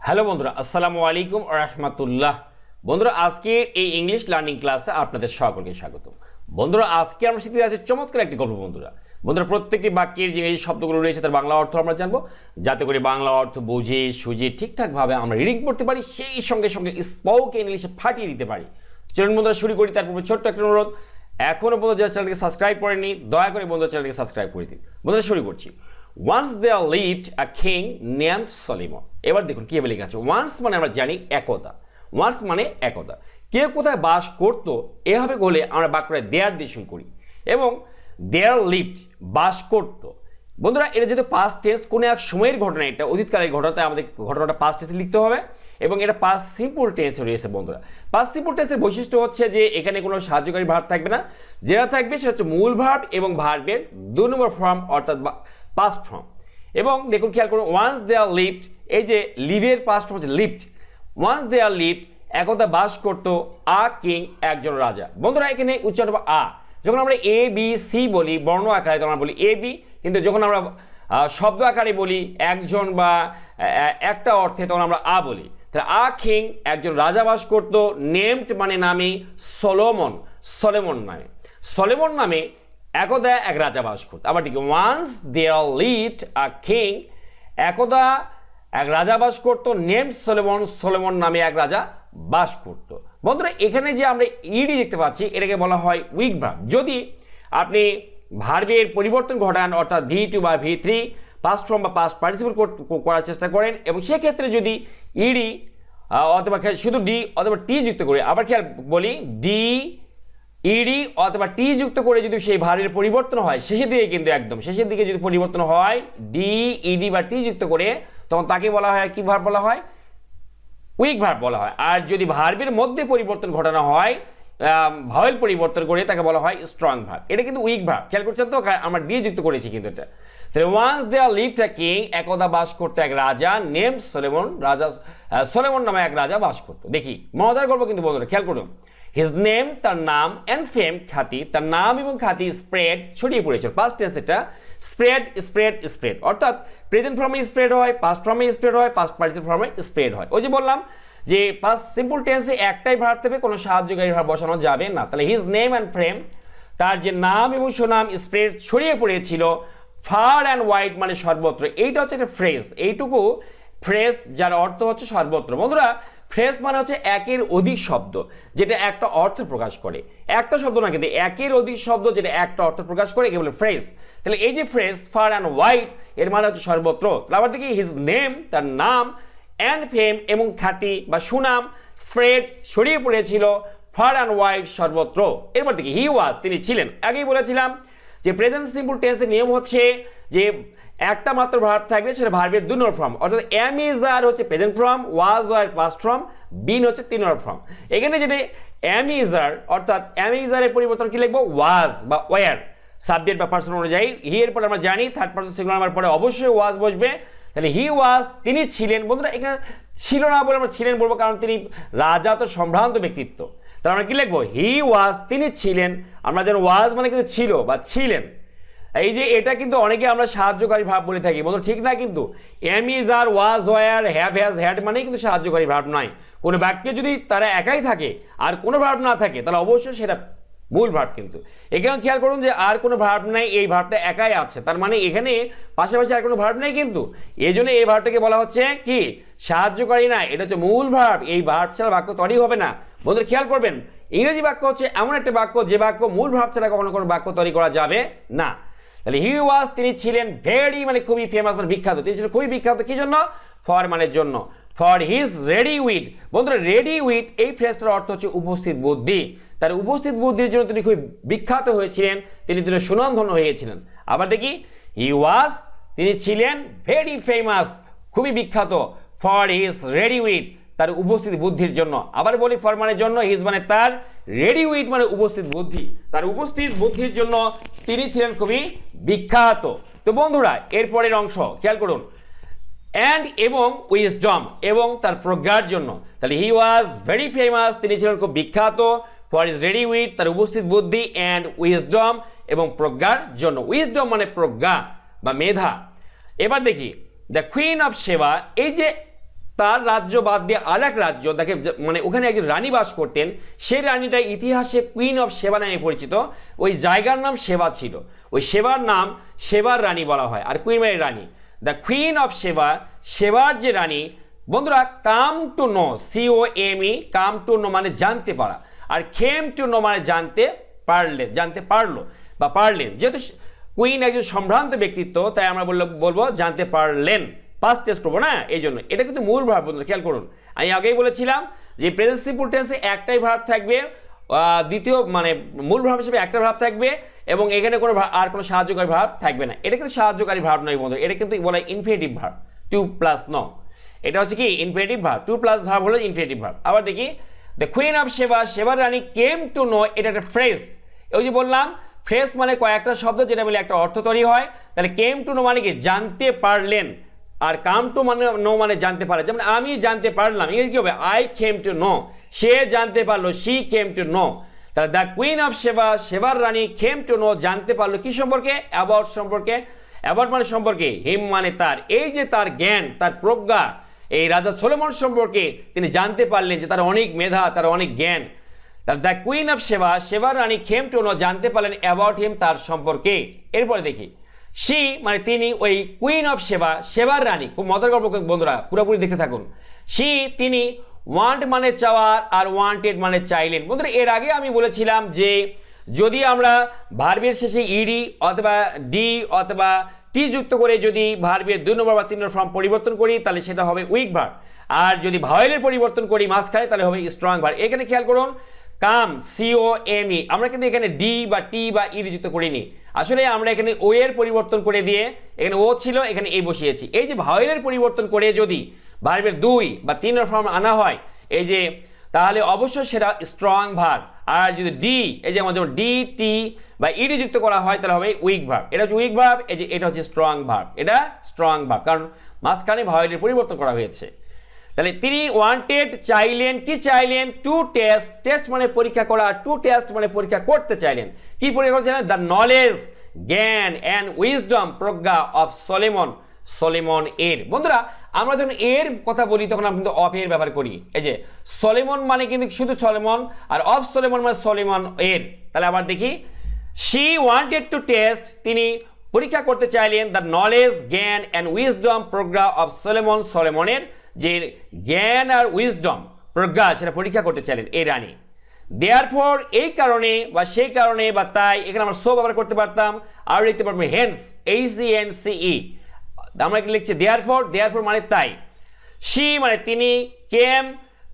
Hello বন্ধুরা, আসসালামু আলাইকুম ওয়া রাহমাতুল্লাহ। বন্ধুরা, আজকে এই ইংলিশ লার্নিং ক্লাসে আপনাদের সকলকে স্বাগত। বন্ধুরা, আজকে আমরা শিখতে যাচ্ছি চমৎকার একটি গল্প। বন্ধুরা, প্রত্যেকটি বাক্যের যে ইংরেজি শব্দগুলো রয়েছে তার বাংলা অর্থ আমরা জানবো, যাতে করে বাংলা অর্থ বুঝে সুঝে ঠিকঠাকভাবে আমরা রিডিং করতে পারি, সেই সঙ্গে সঙ্গে স্পোকেন ইংলিশে ফাটিয়ে দিতে পারি। চলুন বন্ধুরা শুরু করি। তার পূর্বে ছোট্ট একটা অনুরোধ, এখনও পর্যন্ত যারা চ্যানেলকে সাবস্ক্রাইব করেনি দয়া করে বন্ধুরা চ্যানেলকে সাবস্ক্রাইব করে দিন। বন্ধুরা শুরু করছি। Once there lived a king named Solomon. এবার দেখুন কি লেখা আছে। ওয়ান্স মানে আমরা জানি একদা। ওয়ান্স মানে একদা। কে কোথায় বাস করতো এভাবে বলে আমরা বাক্যটা দেয়ার দিয়ে শুরু করি, এবং দেয়ার লিভড বাস করতো। বন্ধুরা, এটা যেহেতু পাস্ট টেন্স, কোনো এক সময়ের ঘটনা, এটা অতীতকালের ঘটনা, তাই আমাদের ঘটনাটা পাস্ট টেন্সে লিখতে হবে, এবং এটা পাস্ট সিম্পল টেন্সে রয়েছে। বন্ধুরা, পাস্ট সিম্পল টেন্সের বৈশিষ্ট্য হচ্ছে যে এখানে কোনো সাহায্যকারী ভার্ব থাকবে না, যেটা থাকবে সেটা হচ্ছে মূল ভার্ব এবং ভার্বের 2 নম্বর ফর্ম অর্থাৎ পাস্ট ফর্ম। এবং দেখুন খেয়াল করুন, ওয়ান্স দেয়ার লিভড, এই যে লিভের পাস্ট ফর্ম হচ্ছে লিভড। ওয়ান্স দেয়ার লিভড, একদা বাস করতো আ কিং, একজন রাজা। বন্ধুরা, এখানে উচ্চারণ হবে আ। যখন আমরা এ বি সি বলি বর্ণ আকারে তখন আমরা বলি এ বি, কিন্তু যখন আমরা শব্দ আকারে বলি একজন বা একটা অর্থে তখন আমরা আ বলি। তাহলে আ কিং, একজন রাজা বাস করতো, নেমড মানে নামে, সলোমন, সলেমন নামে। সলেমন নামে একদা এক রাজা বাস করতো। আবার ঠিক, once there lived a king, একদা এক রাজা বাস করতো, নেমড সলেমন, সলেমন নামে এক রাজা বাস করতো। বন্ধুরা, এখানে যে আমরা ইডি দেখতে পাচ্ছি এটাকে বলা হয় উইক ভার্ব। যদি আপনি ভার্বের পরিবর্তন ঘটান, অর্থাৎ V2 বা V3 পাস্ট ফর্ম বা পাস্ট পার্টিসিপল করার চেষ্টা করেন, এবং সেক্ষেত্রে যদি ইডি অথবা শুধু ডি অথবা টি যুক্ত করে, আবার খেয়াল বলি, ডি ইডি অথবা টি যুক্ত করে যদি সেই ভার্বের পরিবর্তন হয় শেষের দিকে, কিন্তু একদম শেষের দিকে যদি পরিবর্তন হয় ডি ইডি বা টি যুক্ত করে, তখন তাকে বলা হয় কি ভার্ব বলা হয়? উইক ভার্ব বলা হয়। আর যদি ভার্বের মধ্যে পরিবর্তন ঘটানো হয় ভাওয়েল পরিবর্তন করে, তাকে বলা হয় স্ট্রং ভার্ব। এটা কিন্তু উইক ভার্ব। খেয়াল করছেন তো, আমরা ডি যুক্ত করেছি কিন্তু এটা। Once there lived a king, একদা বাস করতো এক রাজা, নেমড সলোমন, রাজা সলোমন নামে এক রাজা বাস করতো। দেখি মজার গল্প কিন্তু বন্ধুরা, খেয়াল করুন। হিজ নেম, তার নাম, অ্যান্ড ফেম, খ্যাতি, তার নাম এবং খ্যাতি, স্প্রেড, ছড়িয়ে পড়েছিল। পাস্ট টেন্স এটা, স্প্রেড স্প্রেড স্প্রেড, অর্থাৎ প্রেজেন্ট ফর্মে স্প্রেড হয়, পাস্ট ফর্মে স্প্রেড হয়, পাস্ট পার্টিসিপল ফর্মে স্প্রেড হয়। ওই যে বললাম যে পাস্ট সিম্পল টেন্সে একটাই ভার্ব থাকবে, কোনো সাহায্যকারী ভার্ব বসানো যাবে না। তাহলে হিজ নেম অ্যান্ড ফেম, তার যে নাম এবং সুনাম, স্প্রেড ছড়িয়ে পড়েছিল, ফার অ্যান্ড ওয়াইড মানে সর্বত্র। এইটা হচ্ছে একটা ফ্রেজ, এইটুকু ফ্রেজ যার অর্থ হচ্ছে সর্বত্র। বন্ধুরা, ফ্রেজ মানে হচ্ছে একের অধিক শব্দ যেটা একটা অর্থ প্রকাশ করে। একটা শব্দ না, কিন্তু একের অধিক শব্দ যেটা একটা অর্থ প্রকাশ করে, একে বলে ফ্রেজ। তাহলে এই যে ফ্রেজ ফার অ্যান্ড ওয়াইড, এর মানে হচ্ছে সর্বত্র। আবার দেখি, হিজ নেম, তার নাম, অ্যান্ড ফেম এবং খ্যাতি বা সুনাম, স্প্রেড ছড়িয়ে পড়েছিল, ফার অ্যান্ড ওয়াইড সর্বত্র। এরপর দেখি, হি ওয়াজ, তিনি ছিলেন। আগেই বলেছিলাম যে প্রেজেন্ট সিম্পল টেন্সের নিয়ম হচ্ছে যে একটা মাত্র ভার্ব থাকবে, সেটা ভার্বের 2 নম্বর ফর্ম, অর্থাৎ এম ইজ আর হচ্ছে present form, was were past form, been হচ্ছে 3 নম্বর ফর্ম। এখানে যদি এম ইজ আর, অর্থাৎ এম ইজ আর এর পরিবর্তন কি লিখবো? ওয়াজ বা ওয়ার, সাবজেক্ট বা পার্সন অনুযায়ী। হি এর পরে আমরা জানি থার্ড পার্সন সিঙ্গুলার নাম্বার পরে অবশ্যই ওয়াজ বসবে। তাহলে হি ওয়াজ, তিনি ছিলেন। বন্ধুরা, এখানে ছিল না বলে আমরা ছিলেন বলবো, কারণ তিনি রাজা তো সম্ভ্রান্ত ব্যক্তিত্ব। তাহলে আমরা কি লিখবো? হি ওয়াজ, তিনি ছিলেন। আমরা যেন ওয়াজ মানে কিন্তু ছিল বা ছিলেন। এই যে এটা কিন্তু অনেকে আমরা সাহায্যকারী ভাব বলে থাকি, বন্ধু ঠিক না। কিন্তু am is are, was were, have has had মানেই কিন্তু সাহায্যকারী ভাব নয়। কোনো বাক্যে যদি তারা একাই থাকে আর কোনো ভার্ব না থাকে, তাহলে অবশ্যই সেটা মূল ভার্ব। কিন্তু এখানে খেয়াল করুন যে আর কোনো ভার্ব নাই, এই ভার্বটা একাই আছে, তার মানে এখানে পাশাপাশি আর কোনো ভার্ব নেই। কিন্তু এই জন্য এই ভার্বটাকে বলা হচ্ছে কি? সাহায্যকারী না, এটা হচ্ছে মূল ভার্ব। এই ভার্ব ছাড়া বাক্য তৈরি হবে না। বন্ধুরা খেয়াল করবেন, ইংরেজি বাক্য হচ্ছে এমন একটা বাক্য যে বাক্য মূল ভার্ব ছাড়া কখনো কোনো বাক্য তৈরি করা যাবে না। তাহলে হি ওয়াজ, তিনি ছিলেন, ভেরি মানে খুবই ফেমাস মানে বিখ্যাত। তিনি ছিলেন খুবই বিখ্যাত কি জন্য? ফর মানের জন্য, ফর হিজ রেডি উইথ। বন্ধুরা, রেডি উইথ এই ফ্রেজটার অর্থ হচ্ছে উপস্থিত বুদ্ধি। তার উপস্থিত বুদ্ধির জন্য তিনি খুবই বিখ্যাত হয়েছিলেন, তিনি সুনামধন্য হয়েছিলেন। আবার দেখি, হি ওয়াজ, তিনি ছিলেন, ভেরি ফেমাস খুবই বিখ্যাত, ফর হিজ রেডি উইথ তার উপস্থিত বুদ্ধির জন্য। আবার বলি, ফর মানে জন্য, হিজ মানে তার, রেডি উইথ মানে উপস্থিত বুদ্ধি, তার উপস্থিত বুদ্ধির জন্য তিনি ছিলেন খুবই বিখ্যাত। তো বন্ধুরা, এরপরের অংশ খেয়াল করুন, অ্যান্ড এবং উইজডম, এবং তার প্রজ্ঞার জন্য। তাহলে হি ওয়াজ ভেরি ফেমাস, তিনি ছিলেন খুব বিখ্যাত, ফর ইজ রেডি উইথ তার উপস্থিত বুদ্ধি, অ্যান্ড উইজডম এবং প্রজ্ঞার জন্য। উইজডম মানে প্রজ্ঞা বা মেধা। এবার দেখি, দ্য কুইন অফ সেবা, এই যে তার রাজ্য বাদ দিয়ে আর এক রাজ্য তাকে মানে ওখানে একজন রানী বাস করতেন, সেই রানীটা ইতিহাসে কুইন অফ সেবা নামে পরিচিত। ওই জায়গার নাম সেবা ছিল, ওই সেবার নাম সেবার রানী বলা হয়। আর কুইন মানে রানী, দ্য কুইন অফ সেবা, সেবার যে রানী। বন্ধুরা come to know, COME, come to know মানে জানতে পারা, আর খেম টু নো মানে জানতে পারলে, জানতে পারলো বা পারলেন। যেহেতু কুইন একজন সম্ভ্রান্ত ব্যক্তিত্ব, তাই আমরা বলবো জানতে পারলেন। পাস্ট টেন্স করবো না, এই জন্য এটা কিন্তু মূল ভার্ব। বন্ধুরা খেয়াল করুন, আমি আগেই বলেছিলাম যে প্রেজেন্ট সিম্পল টেন্সে একটাই ভার্ব থাকবে, দ্বিতীয় মানে মূল ভার্ব হিসেবে একটা ভার্ব থাকবে, এবং এখানে কোনো আর কোনো সাহায্যকারী ভার্ব থাকবে না। এটা কিন্তু সাহায্যকারী ভার্ব নয় বন্ধু, এটা কিন্তু বলা হয় ইনফিনিটিভ ভার্ব, টু প্লাস ন। এটা হচ্ছে কি infinitive verb, to plus verb হলো ইনফিনিটিভ ভার্ব। আবার দেখি, দ্য কুইন অফ সেবা, সেবার রানী কেম টু নো, এটা একটা ফ্রেজ। ওই যে বললাম ফ্রেজ মানে কয়েকটা শব্দ যেটা মিলে একটা অর্থ তৈরি হয়। তাহলে কেম টু নো মানে কি জানতে পারলেন, আর কাম টু মানে নো মানে জানতে পারে। যেমন আমি জানতে পারলাম, ইংরেজি কি হবে? I came to know. সে জানতে পারলো, শি কেম টু নো। তাহলে দ্য কুইন অফ সেবা, সেবার রানী কেম টু নো জানতে পারলো কি সম্পর্কে? অ্যাবাউট সম্পর্কে। অ্যাবাউট মানে সম্পর্কে, হিম মানে তার, এই যে তার জ্ঞান, তার প্রজ্ঞা, এই রাজা সলোমন সম্পর্কে তিনি জানতে পারলেন যে তার অনেক মেধা, তার অনেক জ্ঞান। দ্য কুইন অফ সেবা, সেবার রানী কেম টু নো জানতে পারলেন অ্যাবাউট হিম, তার সম্পর্কে। এরপরে দেখি, শি মানে তিনি, ওই কুইন অফ সেবা, সেবার রানী। খুব মজার গল্প বন্ধুরা, পুরোপুরি দেখতে থাকুন। শি তিনি, ওয়ান্ট মানে চাওয়ার, আর ওয়ান্টেড মানে চাইলেন। বন্ধুরা এর আগে আমি বলেছিলাম যে যদি আমরা ভার্বের শেষে ইডি অথবা ডি অথবা টি যুক্ত করে যদি ভার্বের 2 নম্বর বা 3 নম্বর ফর্ম পরিবর্তন করি তাহলে সেটা হবে উইক ভার্ব, আর যদি ভাওয়েলের পরিবর্তন করি মাঝখানে তাহলে হবে স্ট্রং ভার্ব। এখানে খেয়াল করুন, কাম COME, আমরা কিন্তু এখানে ডি বা টি বা ইডি যুক্ত করিনি। আসলে আমরা এখানে ও এর পরিবর্তন করে দিয়ে, এখানে ও ছিল এখানে এ বসিয়েছি। এই যে ভাওয়েলের পরিবর্তন করে যদি ভার্বের 2 বা 3 এর ফর্ম আনা হয়, এই যে, তাহলে অবশ্যই সেটা স্ট্রং ভার্ব। আর যদি ডি, এই যে যেমন ডি টি বা ইডি যুক্ত করা হয় তাহলে হবে উইক ভার্ব। এটা হচ্ছে উইক ভার্ব, এই যে এটা হচ্ছে স্ট্রং ভার্ব। এটা স্ট্রং ভার্ব, কারণ মাঝখানে ভাওয়েলের পরিবর্তন করা হয়েছে। তাহলে তিনি ওয়ান্টেড চাইলেন, কি চাইলেন? টু টেস্ট, টেস্ট মানে পরীক্ষা করা, টু টেস্ট মানে পরীক্ষা করতে চাইলেন। কি পরীক্ষা করছিলেন? দ্য নলেজ, জ্ঞান, and wisdom, Pragya of Solomon, Solomon এর। বন্ধুরা আমরা যখন এর কথা বলি তখন আমরা কিন্তু অফ এর ব্যবহার করি। এই যে সলোমন মানে কিন্তু শুধু সলোমন, আর অফ সলোমন মানে সলোমন এর। তাহলে আবার দেখি, শি ওয়ান্টেড টু টেস্ট, তিনি পরীক্ষা করতে চাইলেন, দ্য নলেজ, জ্ঞান, and wisdom, Pragya of Solomon, সলোমনের যে জ্ঞান আর উইজডম, প্রজ্ঞা, সেটা পরীক্ষা করতে চাইলেন এই রানী। দেয়ারফর এই কারণে বা সেই কারণে বা তাই, এখানে আমরা সো ব্যবহার করতে পারতাম, আর লিখতে পারবো হেন্স, HENCE। আমরা লিখছি দেয়ারফর, দেয়ারফর মানে তাই। শি মানে তিনি, কেম,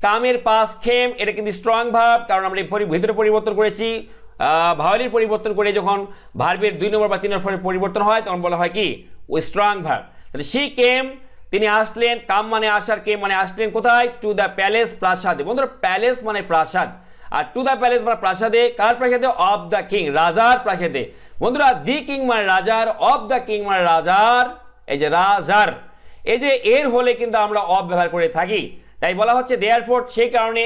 কামের পাস খেম, এটা কিন্তু স্ট্রং ভার্ব, কারণ আমরা ভিতরে পরিবর্তন করেছি। ভাওয়েলের পরিবর্তন করে যখন ভার্বের 2 নম্বর বা 3 নম্বর পরিবর্তন হয় তখন বলা হয় কি ওই স্ট্রং ভার্ব। তাহলে শি কেম, তিনি আসলেন, কাম মানে আসার, কেম মানে আসলেন কোথায়? টু দ্য প্যালেস, প্রাসাদে। বন্ধুরা প্যালেস মানে প্রাসাদ, আর টু দ্য প্যালেস মানে প্রাসাদে। কার প্রাসাদে? অফ দ্য কিং, রাজার প্রাসাদে। বন্ধুরা দি কিং মানে রাজার, অফ দ্য কিং মানে রাজার, এই যে রাজার। এই যে এর হলে কিন্তু আমরা অফ ব্যবহার করে থাকি, তাই বলা হচ্ছে দেয়ারফর সেই কারণে,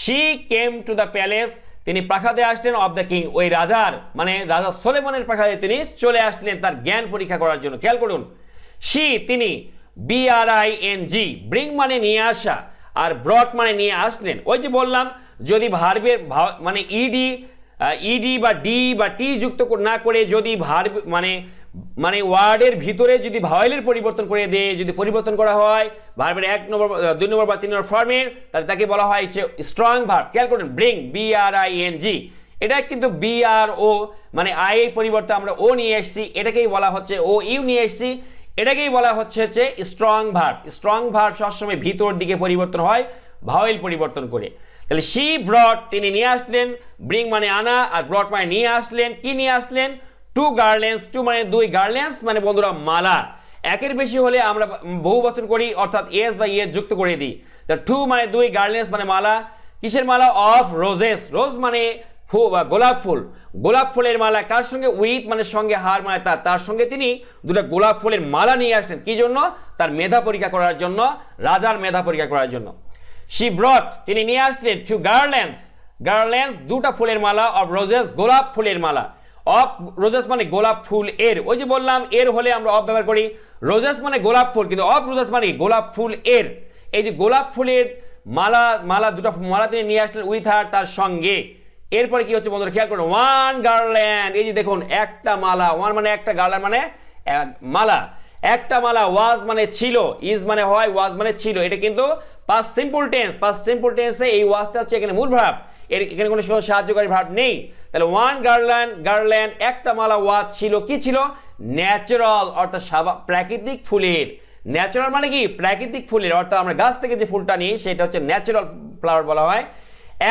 she came to the palace, তিনি প্রাসাদে আসলেন, অফ দ্য কিং, ওই রাজার মানে রাজা সলোমনের প্রাসাদে তিনি চলে আসলেন তার জ্ঞান পরীক্ষা করার জন্য। খেয়াল করুন, শি তিনি, BRING, ব্রিং মানে নিয়ে আসা, আর ব্রট মানে নিয়ে আসলেন। ওই যে বললাম যদি ভার্বের মানে ইডি বা ডি বা টি যুক্ত না করে যদি ভার্ব মানে ওয়ার্ডের ভিতরে যদি ভাওয়েলের পরিবর্তন করে দিয়ে যদি পরিবর্তন করা হয় ভার্বের 1 নম্বর 2 নম্বর বা 3 নম্বর ফর্মের, তাহলে তাকে বলা হয় স্ট্রং ভার্ব। খেয়াল করুন, ব্রিং, BRING, এটা কিন্তু BRO মানে আই এর পরিবর্তে আমরা ও নিয়ে এসেছি, এটাকেই বলা হচ্ছে ও ইউ নিয়ে এসেছি, এটাকেই বলা হচ্ছে স্ট্রং ভার্ব। স্ট্রং ভার্ব সবসময় ভিতর দিকে পরিবর্তন হয় ভাওয়েল পরিবর্তন করে। তাহলে শি ব্রট, তিনি নিয়ে আসলেন, ব্রিং মানে আনা, আর ব্রট মানে নিয়ে আসলেন। কি নিয়ে আসলেন? 2 গার্ল্যান্ডস, 2 মানে 2, গার্ল্যান্ডস মানে বন্ধুরা মালা। একের বেশি হলে আমরা বহু বচন করি, অর্থাৎ এস বা ইয়ে যুক্ত করে দিই। তা 2 মানে 2, গার্ল্যান্ডস মানে মালা। কিসের মালা? অফ রোজেস, রোজ মানে গোলাপ ফুল, গোলাপ ফুলের মালা। কার সঙ্গে? উইথ মানে সঙ্গে, হার মানে তার সঙ্গে তিনি 2টা গোলাপ ফুলের মালা নিয়ে আসলেন। কি জন্য? তার মেধা পরীক্ষা করার জন্য, রাজার মেধা পরীক্ষা করার জন্য। শি ব্রট, তিনি নিয়ে আসলেন, 2 গার্ল্যান্ডস, গার্ল্যান্ডস 2টা ফুলের মালা, অফ রোজেস, গোলাপ ফুলের মালা। অফ রোজেস মানে গোলাপ ফুল এর। ওই যে বললাম এর হলে আমরা অফ ব্যবহার করি, রোজেস মানে গোলাপ ফুল, কিন্তু অফ রোজেস মানে গোলাপ ফুল এর। এই যে গোলাপ ফুলের মালা মালা দুটো মালা তিনি নিয়ে আসলেন উইথ হার তার সঙ্গে। এরপরে কি হচ্ছে বন্ধুরা খেয়াল করুন, ওয়ান গার্ল্যান্ড, এই যে দেখুন একটা মালা, ওয়ান মানে একটা, গার্ল্যান্ড মানে মালা, একটা মালা, ওয়াজ মানে ছিল, ইজ মানে হয়, ওয়াজ মানে ছিল, এটা কিন্তু past simple tense. Past simple টেন্সে এই ওয়াজটা হচ্ছে এখানে মূল ভার্ব, এখানে কোনো সাহায্যকারী ভার্ব নেই। তাহলে ওয়ান গার্ল্যান্ড একটা মালা, ওয়াজ ছিল, কি ছিল, ন্যাচারাল অর্থাৎ প্রাকৃতিক ফুলের। ন্যাচারাল মানে কি, প্রাকৃতিক ফুলের, অর্থাৎ আমরা গাছ থেকে যে ফুলটা নিই সেটা হচ্ছে ন্যাচারাল ফ্লাওয়ার বলা হয়।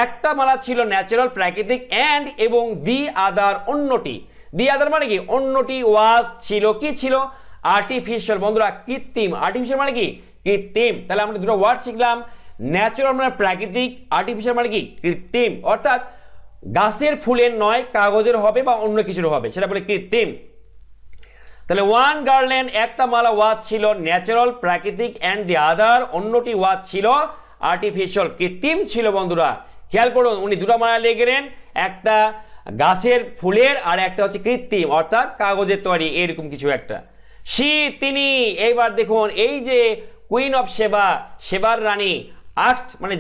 একটা মালা ছিল ন্যাচারাল প্রাকৃতিক, অ্যান্ড এবং দি আদার অন্যটি, দি আদার মানে কি, অন্যটি ওয়াজ ছিল, কি ছিল, আর্টিফিশিয়াল। বন্ধুরা কৃত্রিম, আর্টিফিশিয়াল মানে কি, কৃত্রিম। তাহলে আমরা দুটো ওয়ার্ড শিখলাম, ন্যাচারাল মানে প্রাকৃতিক, আর্টিফিশিয়াল মানে কি, কৃত্রিম, অর্থাৎ গাছের ফুলের নয়, কাগজের হবে বা অন্য কিছুর হবে, সেটা বলে কৃত্রিম। তাহলে ওয়ান গার্ল্যান্ড একটা মালা, ওয়াজ ছিল ন্যাচারাল প্রাকৃতিক, অ্যান্ড দি আদার অন্যটি ওয়াজ ছিল আর্টিফিশিয়াল, কৃত্রিম ছিল। বন্ধুরা খেয়াল করুন, উনি দুটো মালা নিয়ে গেলেন, একটা গাছের ফুলের আর একটা হচ্ছে কৃত্রিম অর্থাৎ কাগজের তৈরি, এরকম কিছু একটা। তিনি, এইবার দেখুন এই যে কুইন অফ সেবা, সেবার রানী, আস্কড মানে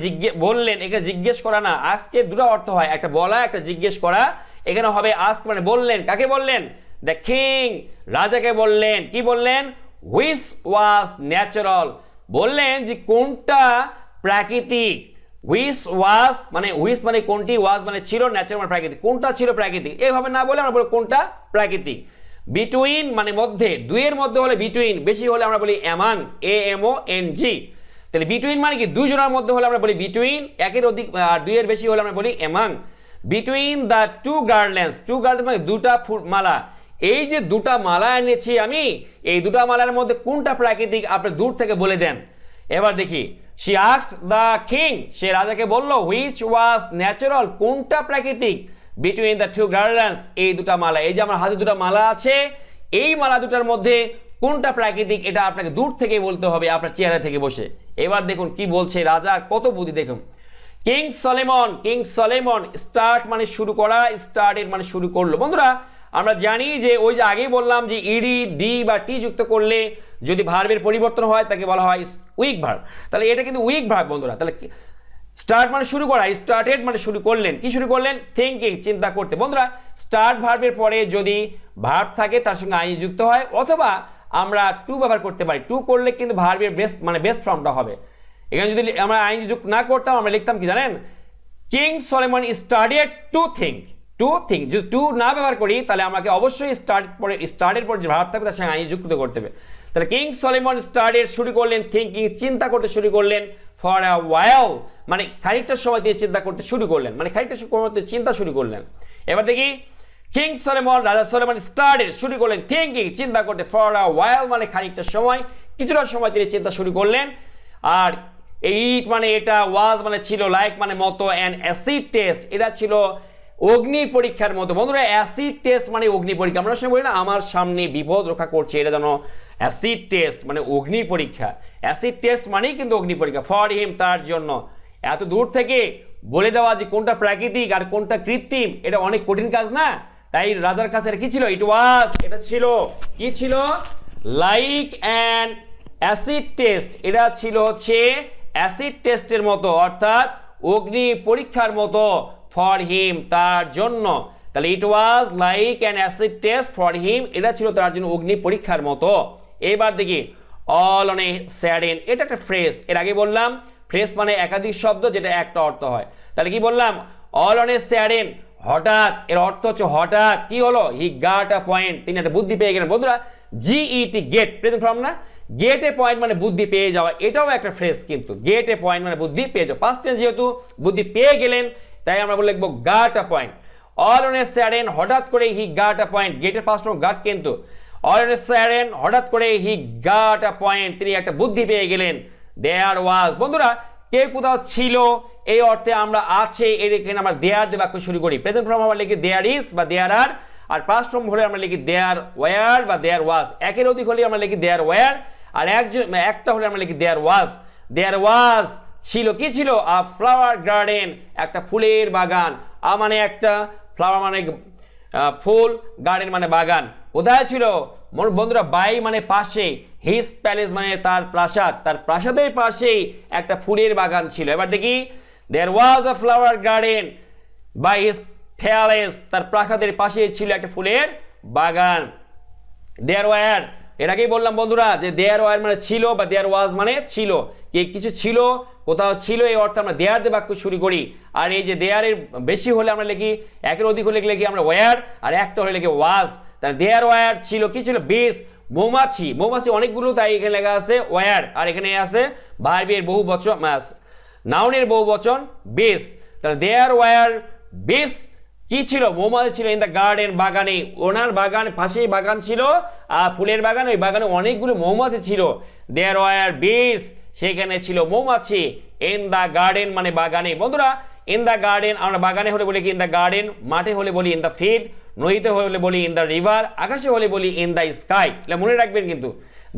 বললেন, এখানে জিজ্ঞেস করা না, আস্কের দুটো অর্থ হয়, একটা বলা একটা জিজ্ঞেস করা, এখানে হবে আস্ক মানে বললেন, কাকে বললেন, দ্য কিং রাজাকে বললেন, কি বললেন, হুইচ ওয়াজ ন্যাচারাল, বললেন যে কোনটা প্রাকৃতিক, হুইচ মানে কোনটি, ওয়াজ মানে ছিল, ন্যাচারাল মানে প্রাকৃতিক, কোনটা ছিল প্রাকৃতিক, এইভাবে না বলে আমরা বলি কোনটা প্রাকৃতিক। বিটুইন মানে মধ্যে, দুইয়ের মধ্যে হলে বিটুইন, বেশি হলে আমরা বলি অ্যামাং, AMONG। তাহলে বিটুইন মানে কি, দুইজনের মধ্যে হলে আমরা বলি বিটুইন, একের অধিক আর দুইয়ের বেশি হলে আমরা বলি among. Between the two garlands, two garlands মানে দুটা মালা, এই যে দুটা মালা এনেছি আমি, এই দুটা মালার মধ্যে কোনটা প্রাকৃতিক আপনি দূর থেকে বলে দেন। এবার দেখি, she asked the king, সে রাজাকে বলল, which was natural, কোনটা প্রাকৃতিক, between the two garlands, এই দুটা মালা, এই যে আমার হাতে দুটা মালা আছে, এই মালা দুটার মধ্যে কোনটা প্রাকৃতিক, এটা আপনাকে দূর থেকে বলতে হবে আপনার চেহারা থেকে বসে। এবার দেখুন কি বলছে রাজা, কত বুদ্ধি দেখুন। কিং সলেমন, স্টার্ট মানে শুরু করা, স্টার্টেড মানে শুরু করলো। বন্ধুরা আমরা জানি যে ওই যে আগেই বললাম যে ইডি, ডি বা টি যুক্ত করলে যদি ভার্বের পরিবর্তন হয় তাকে বলা হয় উইক ভার্ব। তাহলে এটা কিন্তু উইক ভার্ব বন্ধুরা। তাহলে স্টার্ট মানে শুরু করা, স্টার্টেড মানে শুরু করলেন, কি শুরু করলেন, থিঙ্কিং চিন্তা করতে। বন্ধুরা স্টার্ট ভার্বের পরে যদি ভার্ব থাকে তার সঙ্গে আইএনজি যুক্ত হয়, অথবা আমরা টু ব্যবহার করতে পারি, টু করলে কিন্তু ভার্বের বেস্ট ফর্মটা হবে। এখানে যদি আমরা আইএনজি যুক্ত না করতাম আমরা লিখতাম কি জানেন, king Solomon started to think, যদি টু না ব্যবহার করি তাহলে আমাকে অবশ্যই স্টার্টের পরে যে ভার্ব থাকবে তার সঙ্গে আইএনজি যুক্ত করতে হবে। তাহলে কিং সলোমন স্টার্টেড শুরু করলেন, থিঙ্কিং চিন্তা করতে শুরু করলেন, ফর আ ওয়াইল মানে খানিকটা সময় দিয়ে চিন্তা করতে শুরু করলেন, মানে খানিকটা সময় চিন্তা শুরু করলেন। এবার দেখি, কিং সলোমন রাজা সলোমন স্টার্টেড শুরু করলেন, থিঙ্কিং চিন্তা করতে, ফর আ ওয়াইল মানে খানিকটা সময়, কিছুটা সময় তিনি চিন্তা শুরু করলেন। আর ইট মানে এটা, ওয়াজ মানে ছিল, লাইক মানে মতো, অ্যান্ড অ্যাসিড টেস্ট এটা ছিল অগ্নি পরীক্ষার মতো। বন্ধুরা অ্যাসিড টেস্ট মানে অগ্নি পরীক্ষা, আমরা সঙ্গে বলি না আমার সামনে বিপদ রক্ষা করছে, এটা যেন অ্যাসিড টেস্ট মানে অগ্নি পরীক্ষা। অ্যাসিড টেস্ট মানেই কিন্তু অগ্নি পরীক্ষা, ফর হিম তার জন্য। এত দূর থেকে বলে দেওয়া যে কোনটা প্রাকৃতিক আর কোনটা কৃত্রিম এটা অনেক কঠিন কাজ না, তাই রাজার কাছে কি ছিল, ইট ওয়াজ এটা ছিল, কি ছিল, লাইক অ্যান অ্যাসিড টেস্ট, এটা ছিল হচ্ছে অ্যাসিড টেস্টের মতো, অর্থাৎ অগ্নি পরীক্ষার মতো, ফর হিম তার জন্য। তাহলে it was like an acid test for him, এটা ছিল তার জন্য অগ্নি পরীক্ষার মতো। এবার দেখি, অল অন এ স্যাডেন এটা একটা ফ্রেজ, এর আগে বললাম ফ্রেজ মানে একাধিক শব্দ যেটা একটা অর্থ হয়। তাহলে কি বললাম, অল অন এ স্যাডেন হঠাৎ, এর অর্থ হচ্ছে হঠাৎ কি হলো, হি গট আ পয়েন্ট তিনি একটা বুদ্ধি পেয়ে গেলেন। বন্ধুরা GET গেট প্রেজেন্ট ফর্ম না, গেট এ পয়েন্ট মানে বুদ্ধি পেয়ে যাওয়া, এটাও একটা ফ্রেজ কিন্তু, গেট এ পয়েন্ট মানে বুদ্ধি পেয়ে যাওয়া, পাস্ট টেন্স যেহেতু বুদ্ধি পেয়ে গেলেন তাই আমরা বলে লিখবো got a point. All on a sudden হঠাৎ করে হি গট আ পয়েন্ট, গেটের পাস্ট ফর্ম গট কিন্তু, অল অন এ সাডেন হঠাৎ করে হি গট আ পয়েন্ট তিনি একটা বুদ্ধি পেয়ে গেলেন। দেয়ার ওয়াজ, বন্ধুরা কেউ কোথাও ছিল এই অর্থে আমরা আছে এর এখানে আমরা দেয়ার দিয়ে বাক্য শুরু করি, প্রেজেন্ট ফর্ম আমরা লিখি দেয়ার ইজ বা দেয়ার আর, আর পাস্ট ফর্ম হলে আমরা লিখি দেয়ার ওয়্যার বা দেয়ার ওয়াজ, একের অধিক হলে আমরা লিখি দেয়ার ওয়্যার, আর একটা হলে আমরা লিখি দেয়ার ওয়াজ। দেয়ার ওয়াজ ছিল, কি ছিল, আ ফ্লাওয়ার গার্ডেন একটা ফুলের বাগান, মানে একটা ফ্লাওয়ার মানে ফুল, গার্ডেন মানে বাগান, কোথায় ছিল বন্ধুরা, বাই মানে পাশে, হিজ প্যালেস মানে তার প্রাসাদ, তার প্রাসাদের পাশেই একটা ফুলের বাগান ছিল। এবার দেখি there was a flower garden by his palace, তার প্রাসাদের পাশেই ছিল একটা ফুলের বাগান। দেয়ার ওয়ার, এর আগেই বললাম বন্ধুরা যে দেয়ার ওয়ার মানে ছিল, বা দেয়ার ওয়াজ মানে ছিল, কিছু ছিল, কোথাও ছিল, এই অর্থে আমরা দেয়ার দিয়ে বাক্য শুরু করি। আর এই যে দেয়ারের বেশি হলে আমরা লিখি, একের অধিক হলে লিখি আমরা ওয়ার, আর একটা হলে লিখি ওয়াজ। তাহলে দেয়ার ওয়ার ছিল, কি ছিল? বিস, মৌমাছি। মৌমাছি অনেকগুলো, তাই এখানে লেখা আছে ওয়ার, আর এখানে আছে ভার্বের বহু বচন, নাউনের বহু বচন বিস। তাহলে দেয়ার ওয়ার বিস, কি ছিল? মৌমাছি ছিল ইন দ্য গার্ডেন, বাগানে, ওনার বাগান পাশেই বাগান ছিল, আর ফুলের বাগান, ওই বাগানে অনেকগুলো মৌমাছি ছিল। দেয়ার ওয়ার বিস, সেখানে ছিল মৌমাছি। ইন দ্য গার্ডেন মানে বাগানে। বন্ধুরা ইন দ্য গার্ডেন আমরা বাগানে হলে বলি কি ইন দ্য গার্ডেন, মাঠে হলে বলি ইন দ্য ফিল্ড, নদীতে হলে বলি ইন দ্য রিভার, আকাশে হলে বলি ইন দ্য স্কাই। তাহলে মনে রাখবেন কিন্তু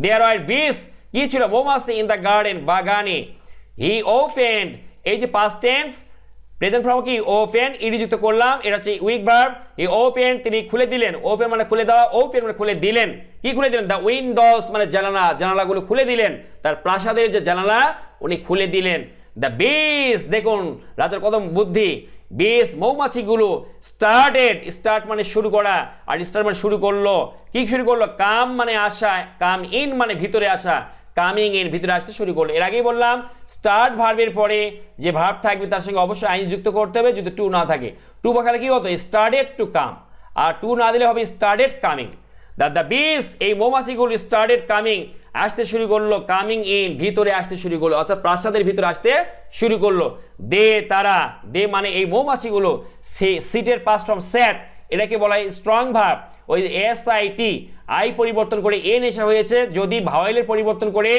দেয়ার ওয়ার বিস, কি ছিল? মৌমাছি ইন দ্য গার্ডেন, বাগানে। হি ওপেন্ড, এই যে পাস্ট টেন্স, প্রেজেন্ট ফর্ম কি? ওপেন, ইডি যুক্ত করলাম, এটা হচ্ছে উইক ভার্ব। হি ওপেন, তিনি খুলে দিলেন। ওপেন মানে খুলে দেওয়া, ওপেন মানে খুলে দিলেন। কি খুলে দিলেন? দ্য উইন্ডোজ মানে জানালা, জানালাগুলো খুলে দিলেন। তার প্রাসাদের যে জানালা উনি খুলে দিলেন। দ্য বিস, দেখুন রাজার কত বুদ্ধি। বিস মৌমাছিগুলো স্টার্টেড, স্টার্ট মানে শুরু করা, আর স্টার্ট মানে শুরু করলো। কি শুরু করলো? কাম মানে আসা, কাম ইন মানে ভিতরে আসা, কামিং ইন ভিতরে আসতে শুরু করলো। এর আগেই বললাম স্টার্ট ভার্বের পরে যে ভার্ব থাকবে তার সঙ্গে অবশ্যই আইন যুক্ত করতে হবে, যদি টু না থাকে। টু বসালে কি হতো? স্টার্টেড টু কাম, আর টু না দিলে হবে স্টার্টেড কামিং। দ্য বিস, এই মৌমাছিগুলো স্টার্টেড কামিং, আসতে শুরু করলো, কামিং ইন ভিতরে আসতে শুরু করলো, অর্থাৎ প্রাসাদের ভিতরে আসতে শুরু করলো। দে, তারা, দে মানে এই মৌমাছিগুলো, সিটের পাস্ট ফর্ম স্যাট, এটাকে বলা হয় স্ট্রং ভার্ব। ওই এসআইটি, আই পরিবর্তন করে এন এসে হয়েছে, যদি ভাওয়েলের পরিবর্তন করে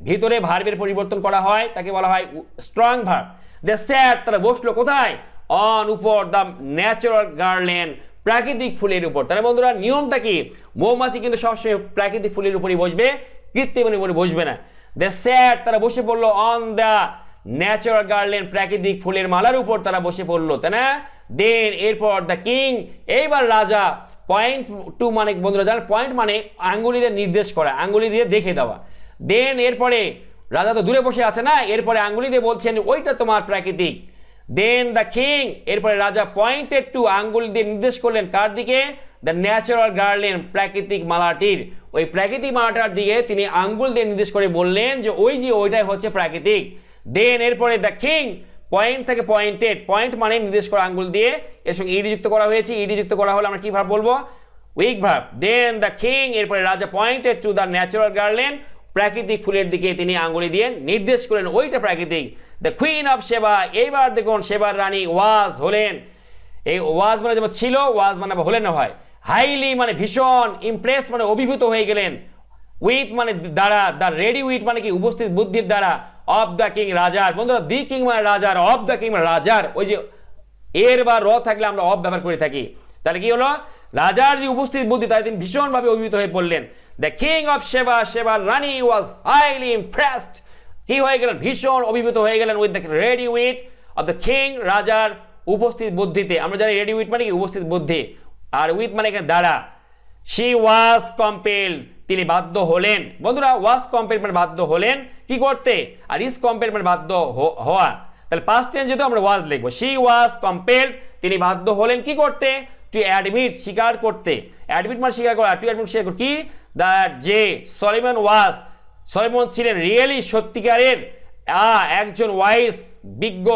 ভিতরে ভার্বের পরিবর্তন করা হয় তাকে বলা হয় স্ট্রং ভার্ব। দে স্যাট, তারা বসলো কোথায়? অন, উপর, দ্য ন্যাচারাল গার্ডেন, প্রাকৃতিক ফুলের উপর। তাহলে বন্ধুরা নিয়মটা কি? মৌমাছি কিন্তু সবসময় প্রাকৃতিক ফুলের উপরই বসবে, কৃত্রিমের উপরে বসবে না। দে স্যাট, তারা বসে পড়লো, অন দ্য ন্যাচারাল গার্ডেন, প্রাকৃতিক ফুলের মালার উপর তারা বসে পড়লো, তাই না? দেন, এরপর দ্য কিং, এইবার রাজা। পয়েন্ট টু মানে বন্ধুরা জানেন, পয়েন্ট মানে আঙ্গুলি দিয়ে নির্দেশ করা, আঙ্গুলি দিয়ে দেখে দেওয়া। দেন, এরপরে রাজা তো দূরে বসে আছে না, এরপরে আঙ্গুলি দিয়ে বলছেন ওইটা তোমার প্রাকৃতিক। দেন দ্য কিং, এরপরে রাজা পয়েন্টেড টু, আঙ্গুল দিয়ে নির্দেশ করলেন কার দিকে? দ্য ন্যাচারাল গার্ডেন, প্রাকৃতিক মালাটির। ওই প্রাকৃতিক মালাটার দিকে তিনি আঙ্গুল দিয়ে নির্দেশ করে বললেন যে ওই যে ওইটাই হচ্ছে প্রাকৃতিক। দেন, এরপরে দ্য কিং, পয়েন্ট থেকে পয়েন্টেড, পয়েন্ট মানে নির্দেশ করা আঙ্গুল দিয়ে, এর সঙ্গে ইডি যুক্ত করা হয়েছে, ইডি যুক্ত করা হলে আমরা কি ভাব বলবো? Weak verb. Then the king, এরপরে রাজা pointed to the natural garden, প্রাকৃতিক ফুলের দিকে তিনি আঙ্গুলি দিয়ে নির্দেশ করলেন ওইটা প্রাকৃতিক। দ্য কুইন অফ সেবা, এইবার দেখুন সেবার রানী ওয়াজ হলেন। এই ওয়াজ মানে যেমন ছিল, ওয়াজ মানে হলেন হয়। হাইলি মানে ভীষণ, ইমপ্রেস মানে অভিভূত হয়ে গেলেন, উইথ মানে দ্বারা, দ্য রেডি উইথ মানে কি উপস্থিত বুদ্ধির দ্বারা, অফ দ্য কিং রাজার। বন্ধুরা দি কিং মানে রাজার, অফ দ্য কিং মানে রাজার, ওই যে এর বা র থাকলে আমরা অফ ব্যবহার করে থাকি। তাহলে কি হলো? রাজার যে উপস্থিত বুদ্ধি তাই তিনি ভীষণভাবে অভিভূত হয়ে পড়লেন। দ্য কিং অফ সেবা, সেবার রানী ওয়াজ হাইলি ইমপ্রেসড, কি হয়ে গেলেন? ভীষণ অভিভূত হয়ে গেলেন with the ready with of the king, রাজার উপস্থিত বুদ্ধিতে। আমরা জানি রেডি উইথ মানে কি উপস্থিত বুদ্ধি, আর উইথ মানে এখানে দ্বারা। শি ওয়াজ কম্পেলড, তিনি বাধ্য হলেন। বন্ধুরা ওয়াজ কম্পেলড মানে বাধ্য হলেন কি করতে, আর ইজ কম্পেলড মানে বাধ্য হওয়া। তাহলে পাস্ট টেন্স যেহেতু আমরা ওয়াজ লিখবো, শি ওয়াজ কম্পেলড, তিনি বাধ্য হলেন কি করতে? টু অ্যাডমিট, স্বীকার করতে। অ্যাডমিট মানে স্বীকার করা, টু অ্যাডমিট স্বীকার কি? দ্যাট যে সলোমন ওয়াজ, সলোমন ছিলেন রিয়েলি সত্যিকারের একজন ওয়াইস, বিজ্ঞ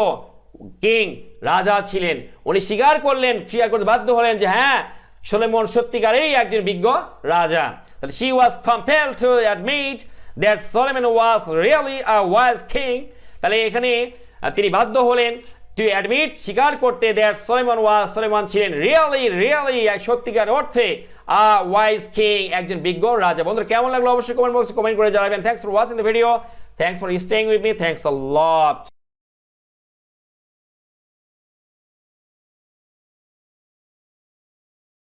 কিং, রাজা ছিলেন। উনি স্বীকার করলেন, স্বীকার করতে বাধ্য হলেন যে হ্যাঁ সলোমন সত্যিকারেরই একজন বিজ্ঞ রাজা। তাহলে she was compelled to admit that Solomon was really a wise king। তাহলে এখানে তিনি বাধ্য হলেন টু অ্যাডমিট, স্বীকার করতে, দ্যাট সলোমন ছিলেন রিয়েলি সত্যিকার অর্থে আ ওয়াইজ কিং, একজন বিজ্ঞ রাজা। বন্ধুরা কেমন লাগলো অবশ্যই কমেন্ট বক্সে কমেন্ট করে জানাবেন। Thanks for watching the video, thanks for staying with me, thanks a lot.